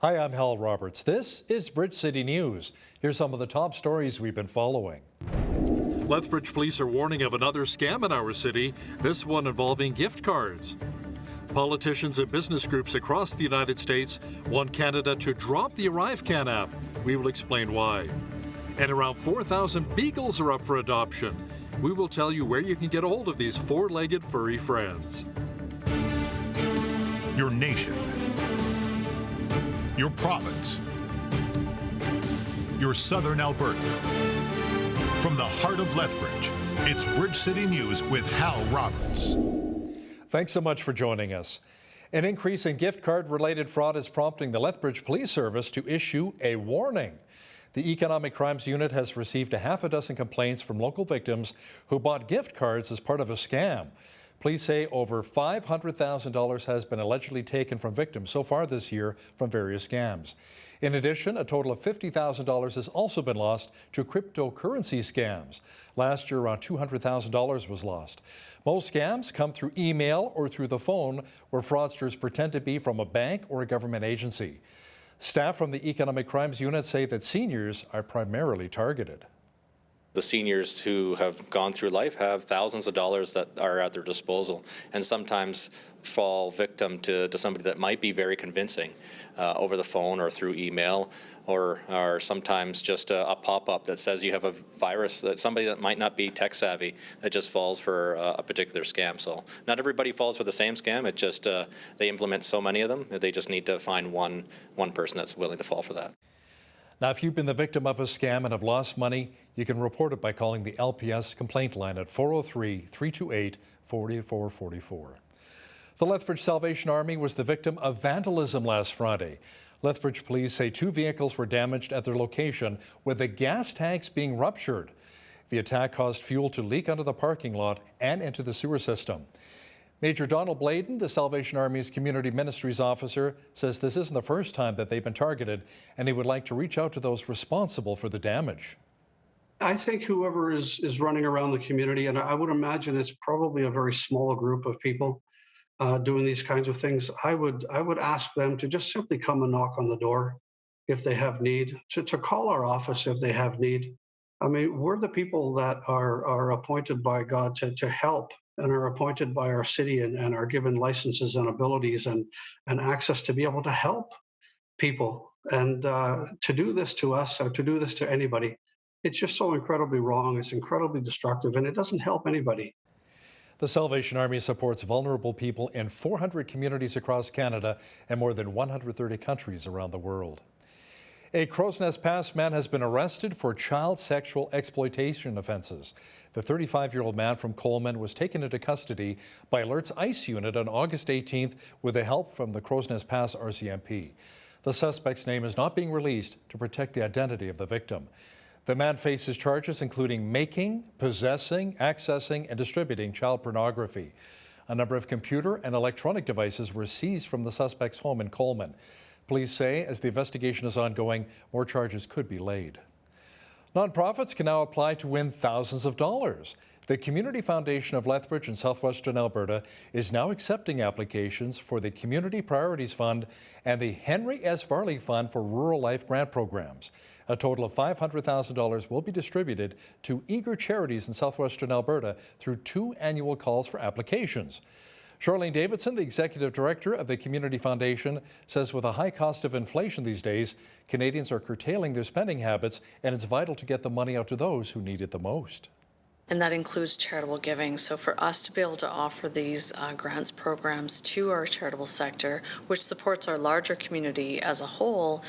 Hi, I'm Hal Roberts. This is Bridge City News. Here's some of the top stories we've been following. Lethbridge police are warning of another scam in our city, this one involving gift cards. Politicians and business groups across the United States want Canada to drop the ArriveCan app. We will explain why. And around 4,000 beagles are up for adoption. We will tell you where you can get a hold of these four-legged furry friends. Your nation. Your province. Your southern Alberta. From the heart of Lethbridge, it's Bridge City News with Hal Roberts. Thanks so much for joining us. An increase in gift card-related fraud is prompting the Lethbridge Police Service to issue a warning. The Economic Crimes Unit has received a half a dozen complaints from local victims who bought gift cards as part of a scam. Police say over $500,000 has been allegedly taken from victims so far this year from various scams. In addition, a total of $50,000 has also been lost to cryptocurrency scams. Last year, around $200,000 was lost. Most scams come through email or through the phone, where fraudsters pretend to be from a bank or a government agency. Staff from the Economic Crimes Unit say that seniors are primarily targeted. The seniors who have gone through life have thousands of dollars that are at their disposal, and sometimes fall victim to somebody that might be very convincing over the phone or through email, or sometimes just a pop-up that says you have a virus, that somebody that might not be tech savvy that just falls for a particular scam. So not everybody falls for the same scam. It just they implement so many of them that they just need to find one person that's willing to fall for that. Now, if you've been the victim of a scam and have lost money, you can report it by calling the LPS complaint line at 403-328-4444. The Lethbridge Salvation Army was the victim of vandalism last Friday. Lethbridge police say 2 vehicles were damaged at their location, with the gas tanks being ruptured. The attack caused fuel to leak onto the parking lot and into the sewer system. Major Donald Bladen, the Salvation Army's Community Ministries officer, says this isn't the first time that they've been targeted, and he would like to reach out to those responsible for the damage. I think whoever is running around the community, and I would imagine it's probably a very small group of people doing these kinds of things, I would ask them to just simply come and knock on the door if they have need, to call our office if they have need. I mean, we're the people that are appointed by God to help, and are appointed by our city and are given licenses and abilities and access to be able to help people. And to do this to us, or to do this to anybody, it's just so incredibly wrong. It's incredibly destructive, and it doesn't help anybody. The Salvation Army supports vulnerable people in 400 communities across Canada and more than 130 countries around the world. A Crow's Nest Pass man has been arrested for child sexual exploitation offenses. The 35-year-old man from Coleman was taken into custody by Alert's ICE unit on August 18th with the help from the Crow's Nest Pass RCMP. The suspect's name is not being released to protect the identity of the victim. The man faces charges including making, possessing, accessing, and distributing child pornography. A number of computer and electronic devices were seized from the suspect's home in Coleman. Police say as the investigation is ongoing, more charges could be laid. Nonprofits can now apply to win thousands of dollars. The Community Foundation of Lethbridge in southwestern Alberta is now accepting applications for the Community Priorities Fund and the Henry S. Varley Fund for Rural Life Grant Programs. A total of $500,000 will be distributed to eager charities in southwestern Alberta through 2 annual calls for applications. Charlene Davidson, the Executive Director of the Community Foundation, says with a high cost of inflation these days, Canadians are curtailing their spending habits, and it's vital to get the money out to those who need it the most. And that includes charitable giving. So for us to be able to offer these grants programs to our charitable sector, which supports our larger community as a whole,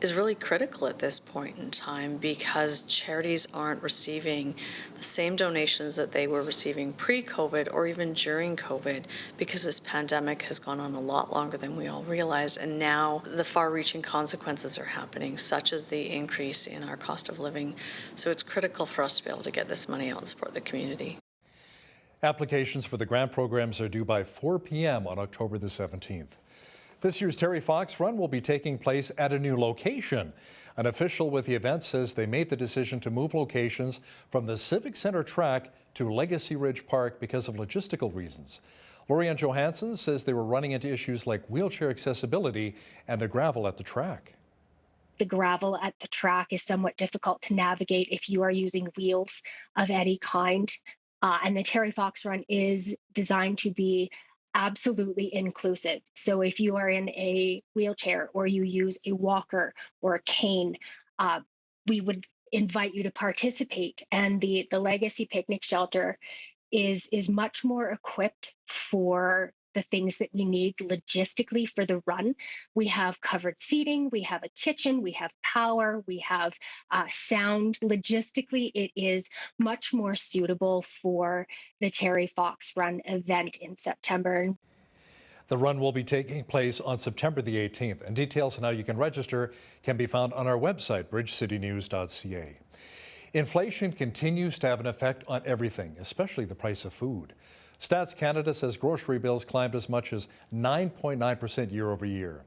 is really critical at this point in time, because charities aren't receiving the same donations that they were receiving pre-COVID or even during COVID, because this pandemic has gone on a lot longer than we all realized, and now the far-reaching consequences are happening, such as the increase in our cost of living. So it's critical for us to be able to get this money out and support the community. Applications for the grant programs are due by 4 p.m. on October the 17th. This year's Terry Fox Run will be taking place at a new location. An official with the event says they made the decision to move locations from the Civic Center track to Legacy Ridge Park because of logistical reasons. Lorianne Johansson says they were running into issues like wheelchair accessibility and the gravel at the track. The gravel at the track is somewhat difficult to navigate if you are using wheels of any kind. And the Terry Fox Run is designed to be absolutely inclusive. So if you are in a wheelchair or you use a walker or a cane, we would invite you to participate. And the Legacy Picnic Shelter is much more equipped for the things that we need logistically for the run. We have covered seating, we have a kitchen, we have power, we have sound. Logistically, it is much more suitable for the Terry Fox Run event in September. The run will be taking place on September the 18th, and details on how you can register can be found on our website, bridgecitynews.ca. Inflation continues to have an effect on everything, especially the price of food. Stats Canada says grocery bills climbed as much as 9.9% year over year.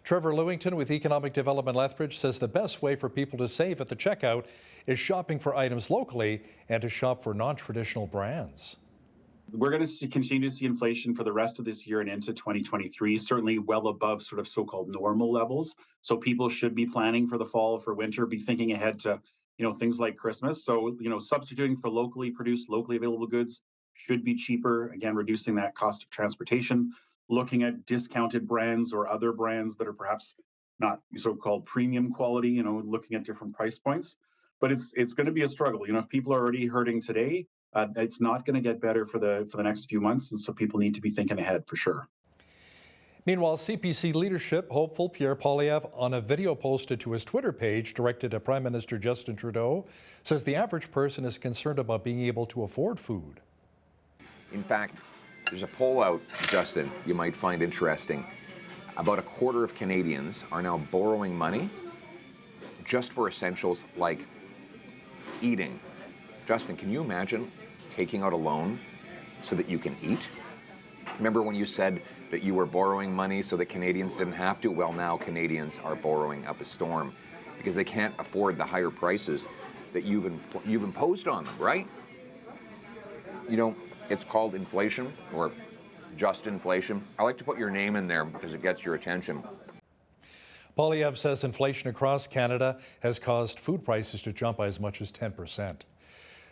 Trevor Lewington with Economic Development Lethbridge says the best way for people to save at the checkout is shopping for items locally and to shop for non-traditional brands. We're going to continue to see inflation for the rest of this year and into 2023, certainly well above sort of so-called normal levels. So people should be planning for the fall, for winter, be thinking ahead to, things like Christmas. So, substituting for locally produced, locally available goods should be cheaper, again, reducing that cost of transportation, looking at discounted brands or other brands that are perhaps not so-called premium quality, looking at different price points. But it's going to be a struggle. If people are already hurting today, it's not going to get better for the next few months. And so people need to be thinking ahead for sure. Meanwhile, CPC leadership hopeful Pierre Poilievre, on a video posted to his Twitter page directed at Prime Minister Justin Trudeau, says the average person is concerned about being able to afford food. In fact, there's a poll out, Justin, you might find interesting. About a quarter of Canadians are now borrowing money just for essentials like eating. Justin, can you imagine taking out a loan so that you can eat? Remember when you said that you were borrowing money so that Canadians didn't have to? Well, now Canadians are borrowing up a storm because they can't afford the higher prices that you've imposed on them, right? It's called inflation, or just inflation. I like to put your name in there because it gets your attention. Poilievre says inflation across Canada has caused food prices to jump by as much as 10%.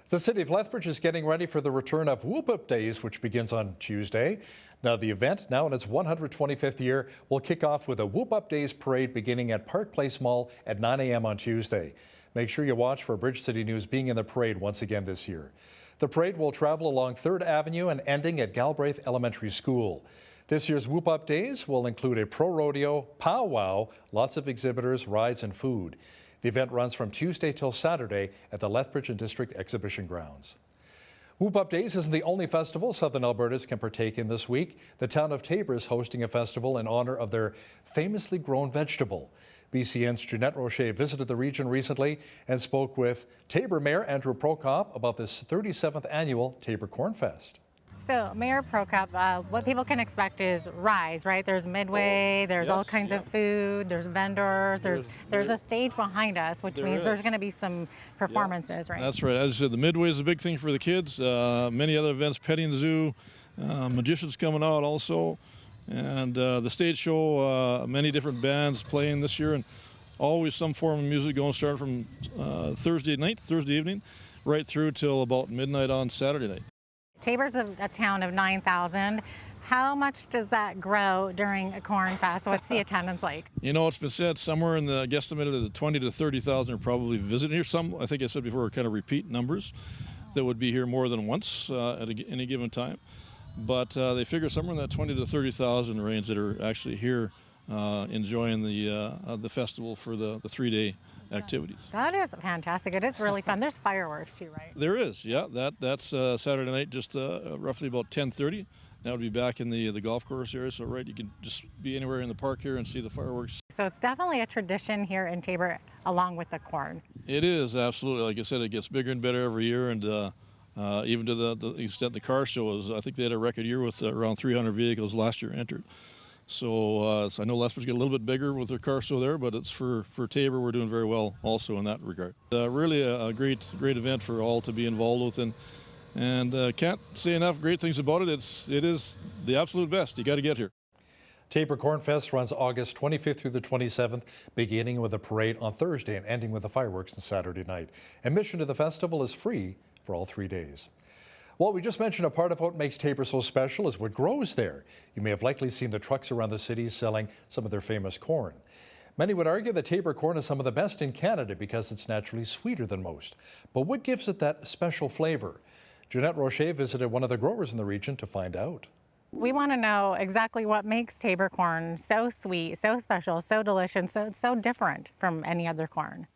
The city of Lethbridge is getting ready for the return of Whoop Up Days, which begins on Tuesday. Now, the event, now in its 125th year, will kick off with a Whoop Up Days parade beginning at Park Place Mall at 9 a.m. on Tuesday. Make sure you watch for Bridge City News being in the parade once again this year. The parade will travel along 3rd Avenue and ending at Galbraith Elementary School. This year's Whoop Up Days will include a pro rodeo, powwow, lots of exhibitors, rides, and food. The event runs from Tuesday till Saturday at the Lethbridge and District Exhibition Grounds. Whoop Up Days isn't the only festival Southern Albertans can partake in this week. The town of Taber is hosting a festival in honor of their famously grown vegetable. BCN's Jeanette Rocher visited the region recently and spoke with Taber Mayor Andrew Prokop about this 37th annual Taber Corn Fest. So Mayor Prokop, what people can expect is rides, right? There's Midway, there's all kinds of food, there's vendors, there's a stage behind us, which means there's going to be some performances, right? That's right. As I said, the Midway is a big thing for the kids. Many other events, petting zoo, magicians coming out also. And the stage show, many different bands playing this year, and always some form of music going, starting from Thursday evening, right through till about midnight on Saturday night. Taber's a town of 9,000. How much does that grow during a Corn Fest? What's the attendance like? It's been said somewhere in the guesstimated the 20 to 30,000 are probably visiting here. Some, I think I said before, are kind of repeat numbers that would be here more than once at any given time. But they figure somewhere in that 20 to 30,000 range that are actually here enjoying the festival for the 3-day activities. That is fantastic. It is really fun. There's fireworks too, right? There is, yeah. That's Saturday night, just roughly about 10:30. That would be back in the golf course area. So, right, you can just be anywhere in the park here and see the fireworks. So it's definitely a tradition here in Taber, along with the corn. It is, absolutely. Like I said, it gets bigger and better every year, and even to the extent the car show is, I think they had a record year with around 300 vehicles last year entered. So I know Lethbridge get a little bit bigger with their car show there, but it's for Taber, we're doing very well also in that regard. Really a great event for all to be involved with, and And can't say enough great things about it. It is the absolute best. You got to get here. Tabor Corn Fest runs August 25th through the 27th, beginning with a parade on Thursday and ending with the fireworks on Saturday night. Admission to the festival is free for all 3 days. Well, we just mentioned a part of what makes Tabor so special is what grows there. You may have likely seen the trucks around the city selling some of their famous corn. Many would argue that Tabor corn is some of the best in Canada because it's naturally sweeter than most. But what gives it that special flavor? Jeanette Rocher visited one of the growers in the region to find out. We want to know exactly what makes Tabor corn so sweet, so special, so delicious, so different from any other corn.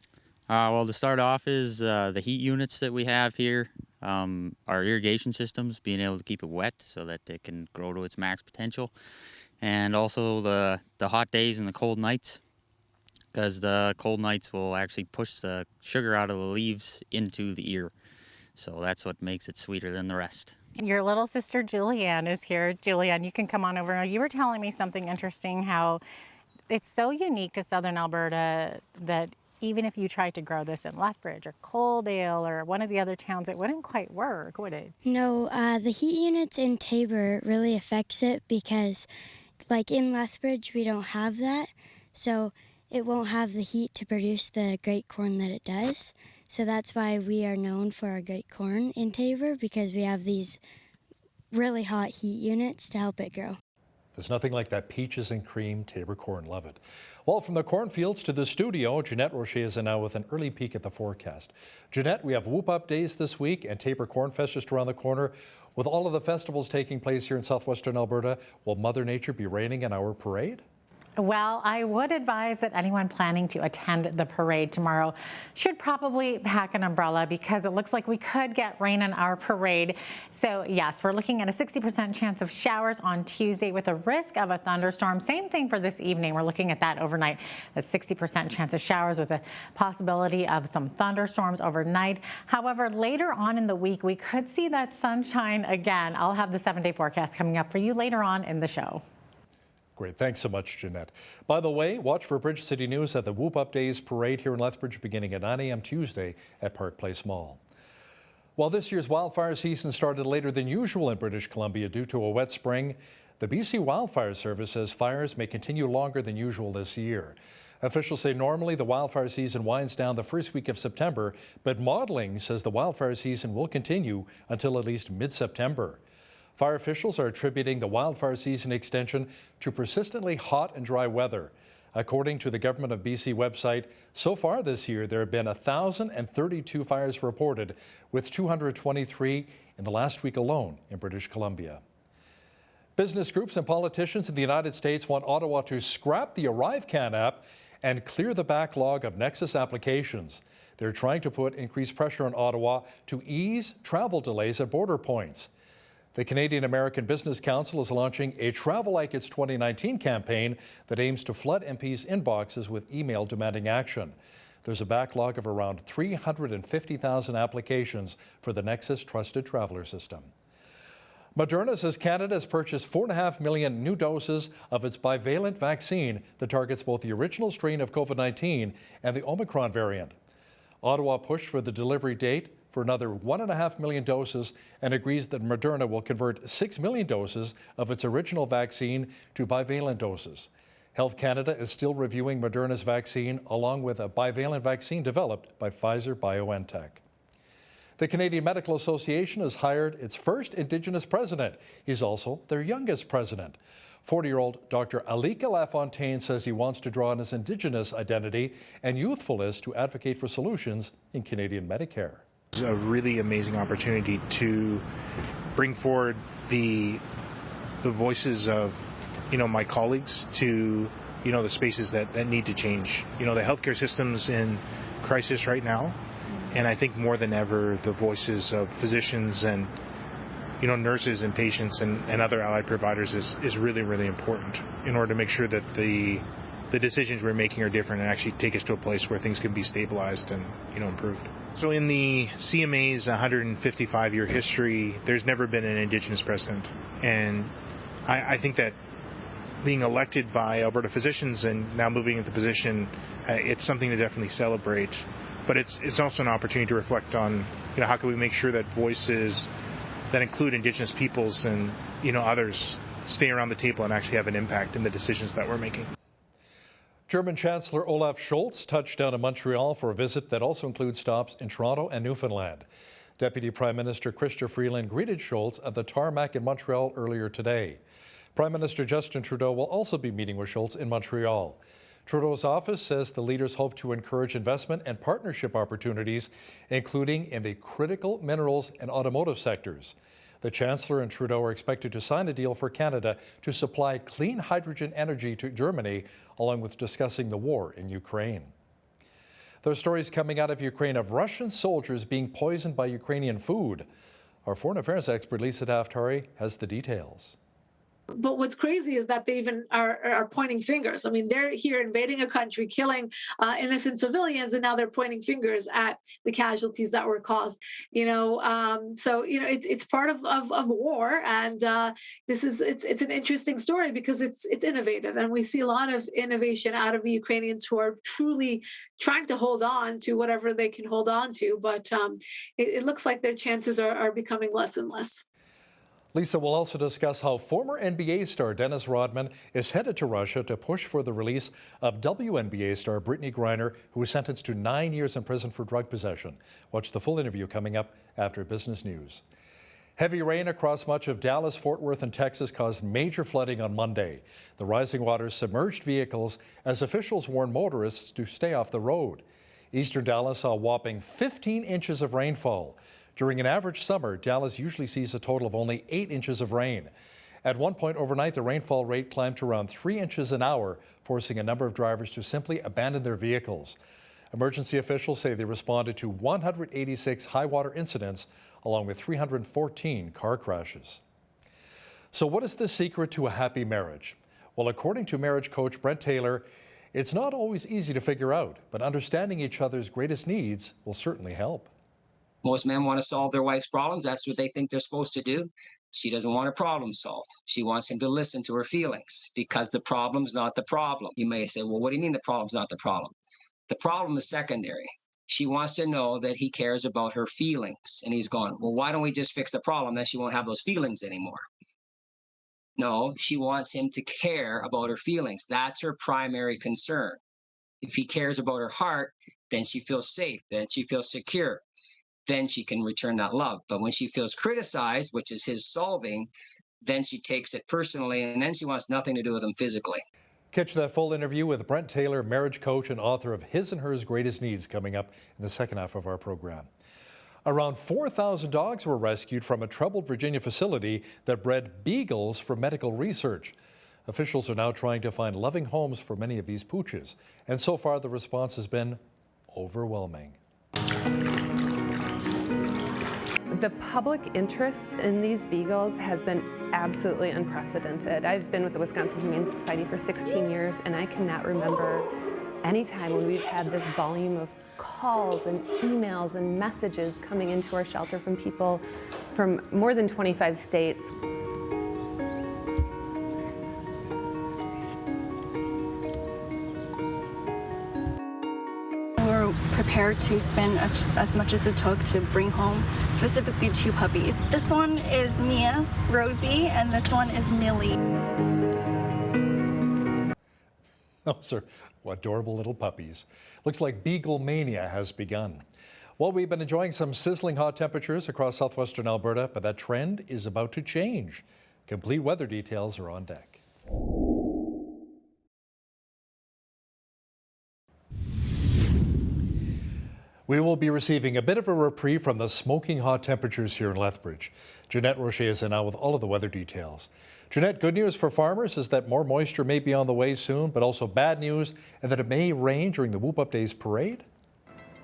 Well, to start off is the heat units that we have here, our irrigation systems, being able to keep it wet so that it can grow to its max potential, and also the hot days and the cold nights, because the cold nights will actually push the sugar out of the leaves into the ear. So that's what makes it sweeter than the rest. Your little sister Julianne is here. Julianne, you can come on over. You were telling me something interesting, how it's so unique to Southern Alberta that even if you tried to grow this in Lethbridge or Coaldale or one of the other towns, it wouldn't quite work, would it? No, the heat units in Tabor really affects it because, like in Lethbridge, we don't have that. So it won't have the heat to produce the great corn that it does. So that's why we are known for our great corn in Tabor, because we have these really hot heat units to help it grow. There's nothing like that peaches and cream Tabor corn. Love it. Well, from the cornfields to the studio, Jeanette Rocher is now with an early peek at the forecast. Jeanette, we have Whoop Up Days this week and Tabor Corn Fest just around the corner. With all of the festivals taking place here in southwestern Alberta, will Mother Nature be raining in our parade? Well, I would advise that anyone planning to attend the parade tomorrow should probably pack an umbrella, because it looks like we could get rain in our parade. So yes, we're looking at a 60% chance of showers on Tuesday with a risk of a thunderstorm. Same thing for this evening. We're looking at that overnight, a 60% chance of showers with a possibility of some thunderstorms overnight. However, later on in the week, we could see that sunshine again. I'll have the 7-day forecast coming up for you later on in the show. Great. Thanks so much, Jeanette. By the way, watch for Bridge City News at the Whoop Up Days parade here in Lethbridge beginning at 9 a.m. Tuesday at Park Place Mall. While this year's wildfire season started later than usual in British Columbia due to a wet spring, the BC Wildfire Service says fires may continue longer than usual this year. Officials say normally the wildfire season winds down the first week of September, but modeling says the wildfire season will continue until at least mid-September. Fire officials are attributing the wildfire season extension to persistently hot and dry weather. According to the Government of BC website, so far this year there have been 1,032 fires reported, with 223 in the last week alone in British Columbia. Business groups and politicians in the United States want Ottawa to scrap the ArriveCan app and clear the backlog of Nexus applications. They're trying to put increased pressure on Ottawa to ease travel delays at border points. The Canadian American Business Council is launching a Travel Like It's 2019 campaign that aims to flood MPs' inboxes with email demanding action. There's a backlog of around 350,000 applications for the Nexus Trusted Traveler System. Moderna says Canada has purchased 4.5 million new doses of its bivalent vaccine that targets both the original strain of COVID-19 and the Omicron variant. Ottawa pushed for the delivery date for another 1.5 million doses and agrees that Moderna will convert 6 million doses of its original vaccine to bivalent doses. Health Canada is still reviewing Moderna's vaccine along with a bivalent vaccine developed by Pfizer-BioNTech. The Canadian Medical Association has hired its first Indigenous president. He's also their youngest president. 40-year-old Dr. Alika Lafontaine says he wants to draw on his Indigenous identity and youthfulness to advocate for solutions in Canadian Medicare. It's a really amazing opportunity to bring forward the voices of, my colleagues to, the spaces that need to change. The healthcare system's in crisis right now, and I think more than ever the voices of physicians and, nurses and patients and other allied providers is really, really important in order to make sure that the decisions we're making are different and actually take us to a place where things can be stabilized and, improved. So in the CMA's 155-year history, there's never been an Indigenous president. And I think that being elected by Alberta physicians and now moving into position, it's something to definitely celebrate. But it's also an opportunity to reflect on, how can we make sure that voices that include Indigenous peoples and, others stay around the table and actually have an impact in the decisions that we're making. German Chancellor Olaf Scholz touched down in Montreal for a visit that also includes stops in Toronto and Newfoundland. Deputy Prime Minister Chrystia Freeland greeted Scholz at the tarmac in Montreal earlier today. Prime Minister Justin Trudeau will also be meeting with Scholz in Montreal. Trudeau's office says the leaders hope to encourage investment and partnership opportunities, including in the critical minerals and automotive sectors. The Chancellor and Trudeau are expected to sign a deal for Canada to supply clean hydrogen energy to Germany, along with discussing the war in Ukraine. There are stories coming out of Ukraine of Russian soldiers being poisoned by Ukrainian food. Our foreign affairs expert Lisa Daftari has the details. But what's crazy is that they even are pointing fingers. I mean, they're here invading a country, killing innocent civilians, and now they're pointing fingers at the casualties that were caused. It's part of war, and it's an interesting story because it's innovative, and we see a lot of innovation out of the Ukrainians who are truly trying to hold on to whatever they can hold on to. But it looks like their chances are becoming less and less. Lisa will also discuss how former NBA star Dennis Rodman is headed to Russia to push for the release of WNBA star Brittany Griner, who was sentenced to 9 years in prison for drug possession. Watch the full interview coming up after Business News. Heavy rain across much of Dallas, Fort Worth, and Texas caused major flooding on Monday. The rising waters submerged vehicles as officials warned motorists to stay off the road. Eastern Dallas saw a whopping 15 inches of rainfall. During an average summer, Dallas usually sees a total of only 8 inches of rain. At one point overnight, the rainfall rate climbed to around 3 inches an hour, forcing a number of drivers to simply abandon their vehicles. Emergency officials say they responded to 186 high water incidents, along with 314 car crashes. So what is the secret to a happy marriage? Well, according to marriage coach Brent Taylor, it's not always easy to figure out, but understanding each other's greatest needs will certainly help. Most men want to solve their wife's problems. That's what they think they're supposed to do. She doesn't want her problem solved. She wants him to listen to her feelings because the problem's not the problem. You may say, well, what do you mean the problem's not the problem? The problem is secondary. She wants to know that he cares about her feelings. And he's gone, well, why don't we just fix the problem? Then she won't have those feelings anymore. No, she wants him to care about her feelings. That's her primary concern. If he cares about her heart, then she feels safe, then she feels secure. Then she can return that love. But when she feels criticized, which is his solving, then she takes it personally, and then she wants nothing to do with him physically. Catch that full interview with Brent Taylor, marriage coach and author of His and Hers Greatest Needs, coming up in the second half of our program. Around 4,000 dogs were rescued from a troubled Virginia facility that bred beagles for medical research. Officials are now trying to find loving homes for many of these pooches, and so far the response has been overwhelming. The public interest in these beagles has been absolutely unprecedented. I've been with the Wisconsin Humane Society for 16 years, and I cannot remember any time when we've had this volume of calls and emails and messages coming into our shelter from people from more than 25 states. Prepared to spend as much as it took to bring home specifically 2 puppies. This one is Mia, Rosie, and this one is Millie. Those are adorable little puppies. Looks like beagle mania has begun. Well, we've been enjoying some sizzling hot temperatures across southwestern Alberta, but that trend is about to change. Complete weather details are on deck. We will be receiving a bit of a reprieve from the smoking hot temperatures here in Lethbridge. Jeanette Rocher is in now with all of the weather details. Jeanette, good news for farmers is that more moisture may be on the way soon, but also bad news and that it may rain during the Whoop Up Days parade.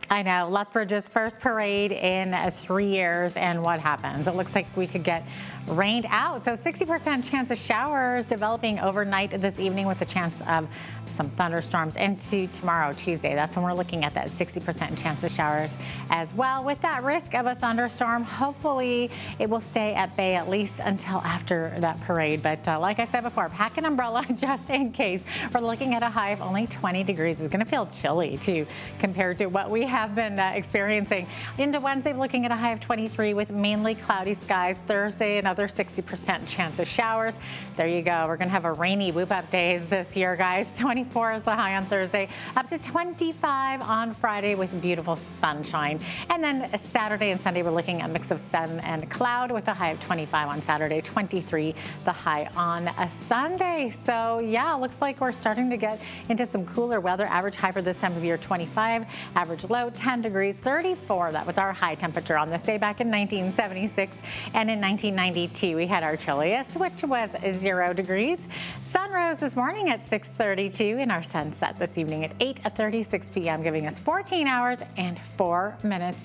I know, Lethbridge's first parade in 3 years, and what happens? It looks like we could get rained out. So 60% chance of showers developing overnight this evening with a chance of some thunderstorms into tomorrow, Tuesday. That's when we're looking at that 60% chance of showers as well. With that risk of a thunderstorm, hopefully it will stay at bay at least until after that parade. But like I said before, pack an umbrella just in case. We're looking at a high of only 20 degrees. It's going to feel chilly too compared to what we have been experiencing. Into Wednesday, we're looking at a high of 23 with mainly cloudy skies. Thursday, another 60% chance of showers. There you go. We're going to have a rainy whoop-up days this year, guys. 24 is the high on Thursday, up to 25 on Friday with beautiful sunshine. And then Saturday and Sunday, we're looking at a mix of sun and cloud with a high of 25 on Saturday, 23 the high on a Sunday. So yeah, looks like we're starting to get into some cooler weather. Average high for this time of year, 25. Average low, 10 degrees, 34. That was our high temperature on this day back in 1976. And in 1992, we had our chilliest, which was 0 degrees. Sun rose this morning at 6:32 and our sunset this evening at 8:36 p.m., giving us 14 hours and 4 minutes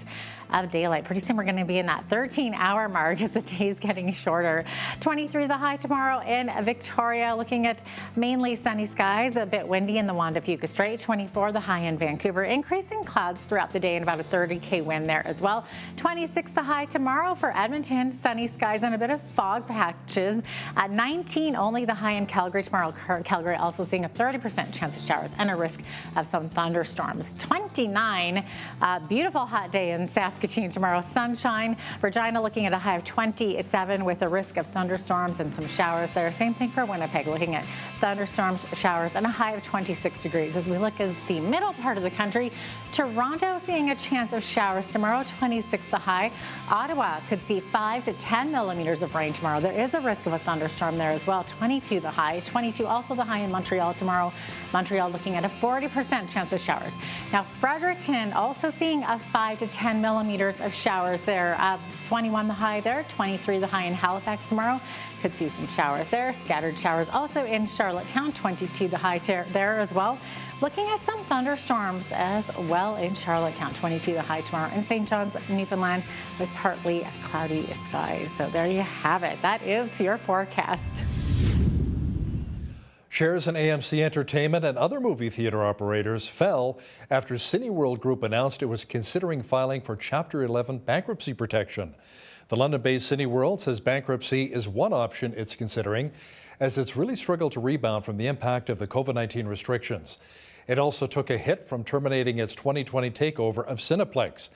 of daylight. Pretty soon we're going to be in that 13-hour mark as the day's getting shorter. 23 the high tomorrow in Victoria, looking at mainly sunny skies, a bit windy in the Juan de Fuca Strait. 24 the high in Vancouver, increasing clouds throughout the day and about a 30k wind there as well. 26 the high tomorrow for Edmonton, sunny skies and a bit of fog patches. 19 only the high in Calgary tomorrow. Calgary also seeing a 30% chance of showers and a risk of some thunderstorms. 29, beautiful hot day in Saskatchewan tomorrow, sunshine. Regina looking at a high of 27 with a risk of thunderstorms and some showers there. Same thing for Winnipeg, looking at thunderstorms, showers, and a high of 26 degrees. As we look at the middle part of the country, Toronto seeing a chance of showers tomorrow, 26 the high. Ottawa could see 5 to 10 millimeters of rain tomorrow. There is a risk of a thunderstorm there as well, 22 the high. 22 also the high in Montreal tomorrow. Montreal looking at a 40% chance of showers. Now Fredericton also seeing a 5 to 10 millimeters of showers there. 21 the high there, 23 the high in Halifax tomorrow. Could see some showers there. Scattered showers also in Charlottetown, 22 the high there as well. Looking at some thunderstorms as well in Charlottetown, 22 the high tomorrow. In St. John's, Newfoundland with partly cloudy skies. So there you have it. That is your forecast. Shares in AMC Entertainment and other movie theater operators fell after Cineworld Group announced it was considering filing for Chapter 11 bankruptcy protection. The London-based Cineworld says bankruptcy is one option it's considering, as it's really struggled to rebound from the impact of the COVID-19 restrictions. It also took a hit from terminating its 2020 takeover of Cineplex.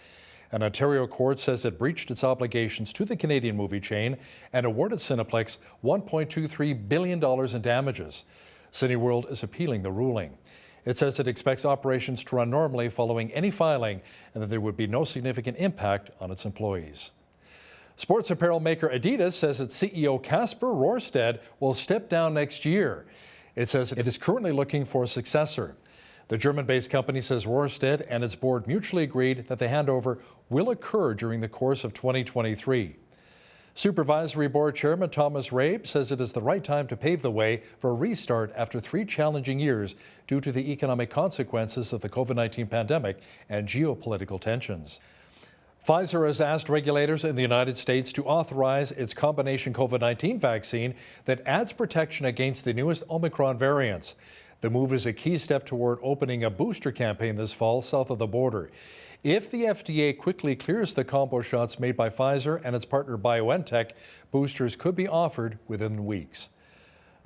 An Ontario court says it breached its obligations to the Canadian movie chain and awarded Cineplex $1.23 billion in damages. Cineworld is appealing the ruling. It says it expects operations to run normally following any filing and that there would be no significant impact on its employees. Sports apparel maker Adidas says its CEO Kasper Rorsted will step down next year. It says it is currently looking for a successor. The German-based company says Rorsted and its board mutually agreed that the handover will occur during the course of 2023. Supervisory Board Chairman Thomas Rabe says it is the right time to pave the way for a restart after 3 challenging years due to the economic consequences of the COVID-19 pandemic and geopolitical tensions. Pfizer has asked regulators in the United States to authorize its combination COVID-19 vaccine that adds protection against the newest Omicron variants. The move is a key step toward opening a booster campaign this fall south of the border. If the FDA quickly clears the combo shots made by Pfizer and its partner BioNTech, boosters could be offered within weeks.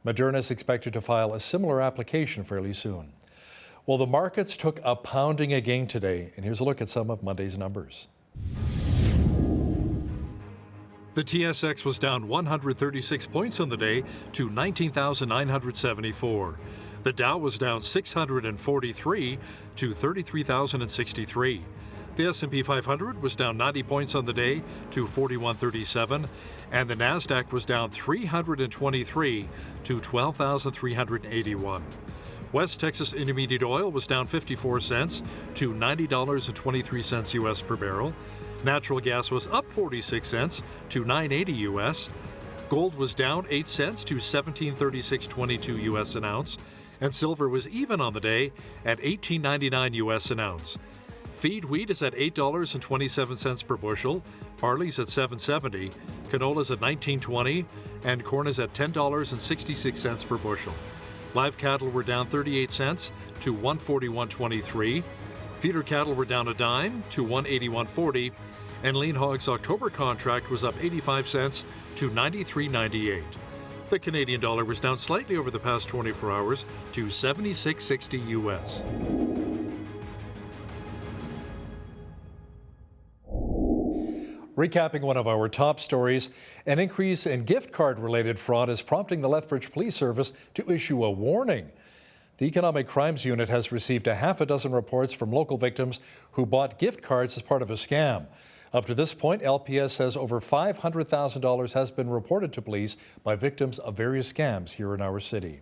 Moderna is expected to file a similar application fairly soon. Well, the markets took a pounding again today, and here's a look at some of Monday's numbers. The TSX was down 136 points on the day to 19,974. The Dow was down 643 to 33,063. The S&P 500 was down 90 points on the day to 4137, and the Nasdaq was down 323 to 12,381. West Texas Intermediate Oil was down 54 cents to $90.23 U.S. per barrel. Natural gas was up 46 cents to $9.80 U.S. Gold was down 8 cents to $17.3622 U.S. an ounce, and silver was even on the day at $18.99 U.S. an ounce. Feed wheat is at $8.27 per bushel, barley's at $7.70, canola's at $19.20, and corn is at $10.66 per bushel. Live cattle were down 38 cents to $141.23. Feeder cattle were down a dime to $181.40, and lean hogs October contract was up 85 cents to $93.98. The Canadian dollar was down slightly over the past 24 hours to $76.60 U.S. Recapping one of our top stories, an increase in gift card-related fraud is prompting the Lethbridge Police Service to issue a warning. The Economic Crimes Unit has received a half a dozen reports from local victims who bought gift cards as part of a scam. Up to this point, LPS says over $500,000 has been reported to police by victims of various scams here in our city.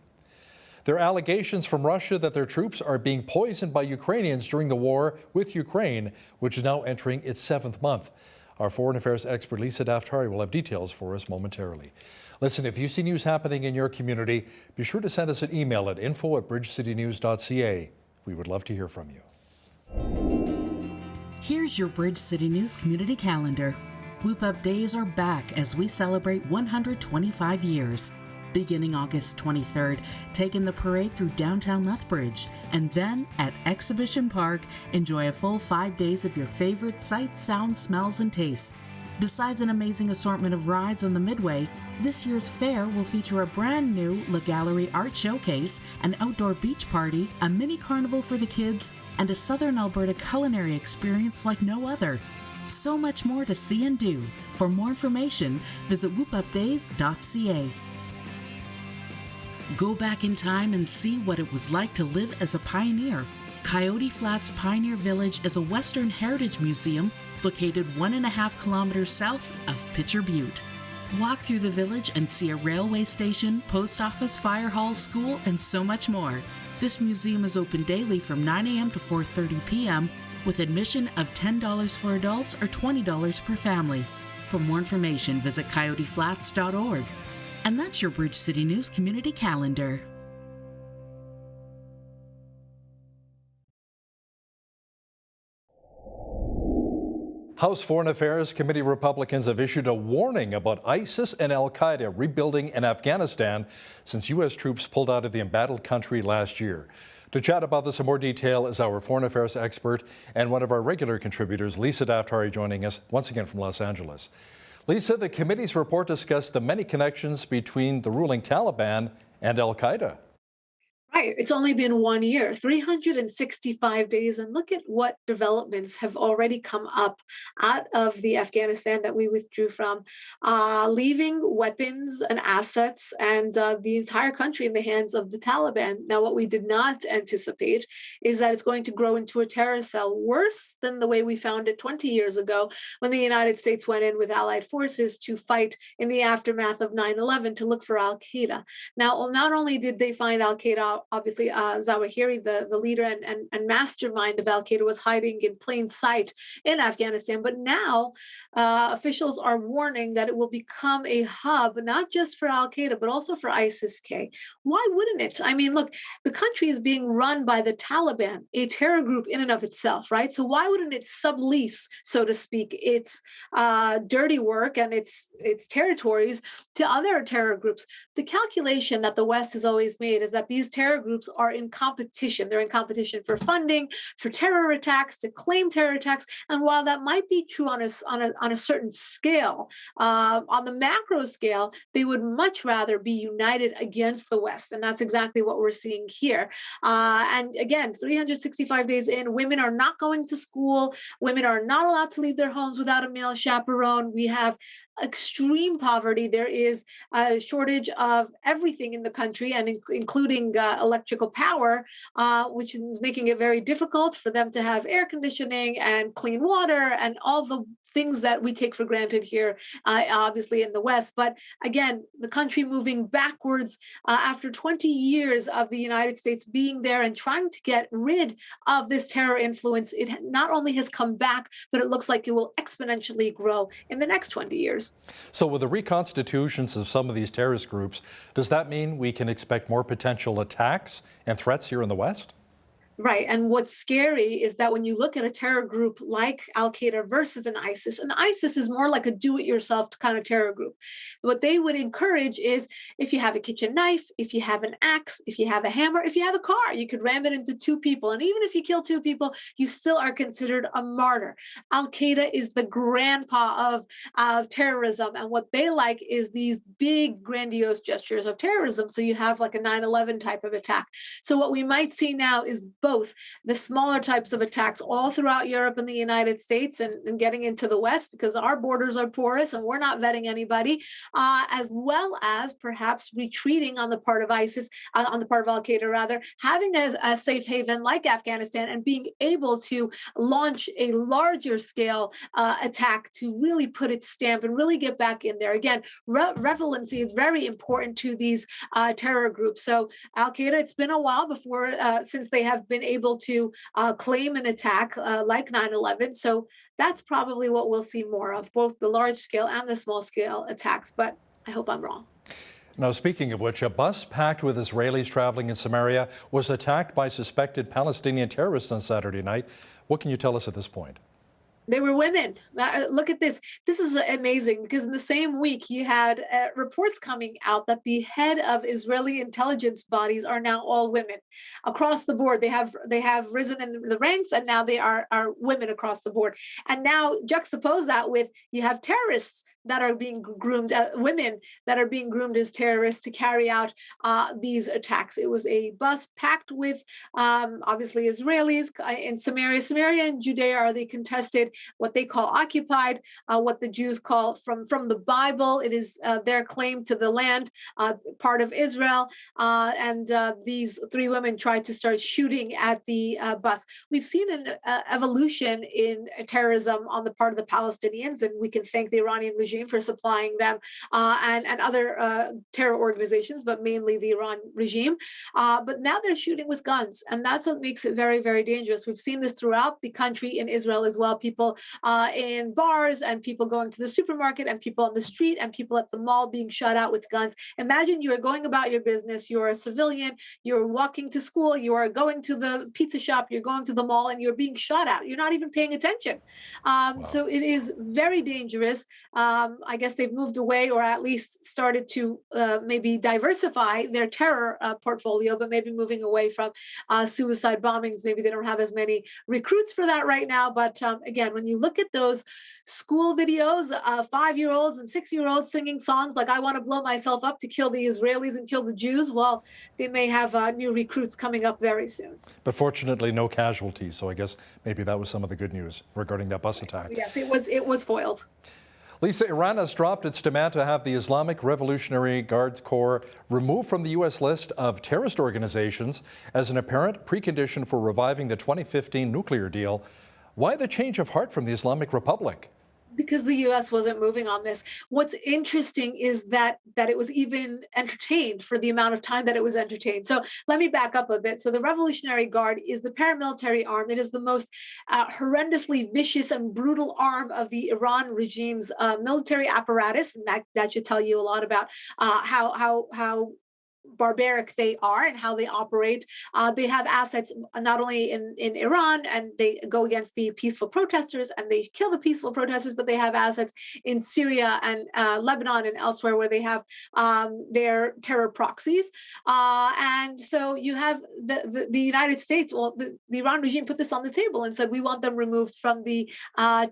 There are allegations from Russia that their troops are being poisoned by Ukrainians during the war with Ukraine, which is now entering its 7th month. Our foreign affairs expert Lisa Daftari will have details for us momentarily. Listen, if you see news happening in your community, be sure to send us an email at info@bridgecitynews.ca. We would love to hear from you. Here's your Bridge City News community calendar. Whoop Up Days are back as we celebrate 125 years. Beginning August 23rd, take in the parade through downtown Lethbridge, and then at Exhibition Park, enjoy a full 5 days of your favorite sights, sounds, smells, and tastes. Besides an amazing assortment of rides on the Midway, this year's fair will feature a brand new La Gallery art showcase, an outdoor beach party, a mini carnival for the kids, and a Southern Alberta culinary experience like no other. So much more to see and do. For more information, visit whoopupdays.ca. Go back in time and see what it was like to live as a pioneer. Coyote Flats Pioneer Village is a Western heritage museum located 1.5 kilometers south of Pitcher Butte. Walk through the village and see a railway station, post office, fire hall, school, and so much more. This museum is open daily from 9 a.m. to 4:30 p.m. with admission of $10 for adults or $20 per family. For more information, visit coyoteflats.org. And that's your Bridge City News community calendar. House Foreign Affairs Committee Republicans have issued a warning about ISIS and al-Qaeda rebuilding in Afghanistan since U.S. troops pulled out of the embattled country last year. To chat about this in more detail is our foreign affairs expert and one of our regular contributors, Lisa Daftari, joining us once again from Los Angeles. Lisa, the committee's report discussed the many connections between the ruling Taliban and al-Qaeda. Right. It's only been 1 year, 365 days. And look at what developments have already come up out of the Afghanistan that we withdrew from, leaving weapons and assets and the entire country in the hands of the Taliban. Now, what we did not anticipate is that it's going to grow into a terror cell worse than the way we found it 20 years ago when the United States went in with allied forces to fight in the aftermath of 9/11 to look for al-Qaeda. Now, not only did they find al-Qaeda, obviously, Zawahiri, the leader and mastermind of al-Qaeda, was hiding in plain sight in Afghanistan. But now officials are warning that it will become a hub, not just for al-Qaeda, but also for ISIS-K. Why wouldn't it? I mean, look, the country is being run by the Taliban, a terror group in and of itself, right? So why wouldn't it sublease, so to speak, its dirty work and its territories to other terror groups? The calculation that the West has always made is that these terror groups are in competition. They're in competition for funding, for terror attacks, to claim terror attacks. And while that might be true on a certain scale, on the macro scale, they would much rather be united against the West. And that's exactly what we're seeing here. And again, 365 days in, women are not going to school. Women are not allowed to leave their homes without a male chaperone. We have extreme poverty. There is a shortage of everything in the country, and including electrical power, which is making it very difficult for them to have air conditioning and clean water and all the things that we take for granted here, obviously in the West. But again, the country moving backwards after 20 years of the United States being there and trying to get rid of this terror influence. It not only has come back, but it looks like it will exponentially grow in the next 20 years. So with the reconstitutions of some of these terrorist groups, does that mean we can expect more potential attacks and threats here in the West? Right. And what's scary is that when you look at a terror group like al-Qaeda versus an ISIS is more like a do-it-yourself kind of terror group. What they would encourage is if you have a kitchen knife, if you have an axe, if you have a hammer, if you have a car, you could ram it into two people. And even if you kill two people, you still are considered a martyr. Al-Qaeda is the grandpa of terrorism. And what they like is these big, grandiose gestures of terrorism. So you have like a 9/11 type of attack. So what we might see now is both the smaller types of attacks all throughout Europe and the United States and getting into the West because our borders are porous and we're not vetting anybody, as well as perhaps retreating on the part of ISIS, on the part of Al-Qaeda rather, having a safe haven like Afghanistan and being able to launch a larger scale attack to really put its stamp and really get back in there. Again, relevancy is very important to these terror groups. So Al-Qaeda, it's been a while before since they have been able to claim an attack like 9/11. So that's probably what we'll see more of, both the large scale and the small scale attacks. But I hope I'm wrong. Now, speaking of which, a bus packed with Israelis traveling in Samaria was attacked by suspected Palestinian terrorists on Saturday night. What can you tell us at this point? They were women. Look at this. This is amazing because in the same week you had reports coming out that the head of Israeli intelligence bodies are now all women across the board. They have risen in the ranks, and now they are women across the board. And now juxtapose that with you have terrorists that are being groomed, women that are being groomed as terrorists to carry out these attacks. It was a bus packed with obviously Israelis in Samaria. Samaria and Judea are the contested, what they call occupied, what the Jews call from the Bible. It is their claim to the land, part of Israel. And these three women tried to start shooting at the bus. We've seen an evolution in terrorism on the part of the Palestinians, and we can thank the Iranian regime for supplying them and other terror organizations, but mainly the Iran regime. But now they're shooting with guns, and that's what makes it very, very dangerous. We've seen this throughout the country in Israel as well. People in bars and people going to the supermarket and people on the street and people at the mall being shot out with guns. Imagine you are going about your business, you're a civilian, you're walking to school, you are going to the pizza shop, you're going to the mall, and you're being shot at. You're not even paying attention. Wow. So it is very dangerous. I guess they've moved away or at least started to maybe diversify their terror portfolio, but maybe moving away from suicide bombings. Maybe they don't have as many recruits for that right now. But again, when you look at those school videos, 5-year-olds and 6-year-olds singing songs like I want to blow myself up to kill the Israelis and kill the Jews, well, they may have new recruits coming up very soon. But fortunately, no casualties. So I guess maybe that was some of the good news regarding that bus attack. Yes, it was foiled. Lisa, Iran has dropped its demand to have the Islamic Revolutionary Guard Corps removed from the U.S. list of terrorist organizations as an apparent precondition for reviving the 2015 nuclear deal. Why the change of heart from the Islamic Republic? Because the U.S. wasn't moving on this. What's interesting is that it was even entertained for the amount of time that it was entertained. So let me back up a bit. So the Revolutionary Guard is the paramilitary arm. It is the most horrendously vicious and brutal arm of the Iran regime's military apparatus, and that should tell you a lot about how barbaric they are and how they operate. They have assets not only in Iran, and they go against the peaceful protesters and they kill the peaceful protesters, but they have assets in Syria and Lebanon and elsewhere where they have their terror proxies. And so you have the United States, well, the Iran regime put this on the table and said, we want them removed from the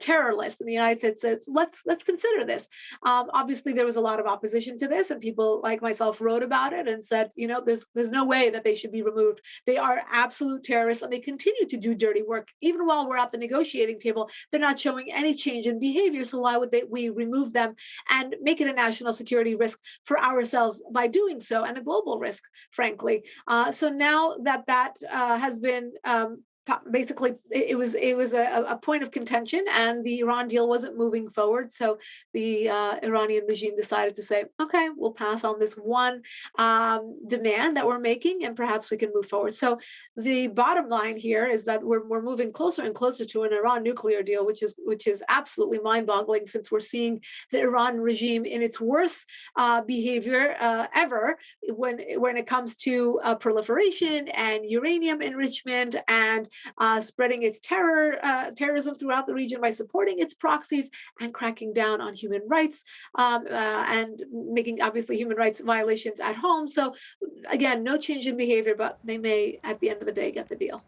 terror list. And the United States said, let's consider this. Obviously, there was a lot of opposition to this, and people like myself wrote about it and said, there's no way that they should be removed. They are absolute terrorists, and they continue to do dirty work. Even while we're at the negotiating table, they're not showing any change in behavior. So why would we remove them and make it a national security risk for ourselves by doing so, and a global risk, frankly? So now that has been basically, it was a point of contention, and the Iran deal wasn't moving forward. So the Iranian regime decided to say, okay, we'll pass on this one demand that we're making, and perhaps we can move forward. So the bottom line here is that we're moving closer and closer to an Iran nuclear deal, which is absolutely mind-boggling, since we're seeing the Iran regime in its worst behavior ever when it comes to proliferation and uranium enrichment and spreading its terrorism throughout the region by supporting its proxies and cracking down on human rights and making obviously human rights violations at home. So again, no change in behavior, but they may at the end of the day get the deal.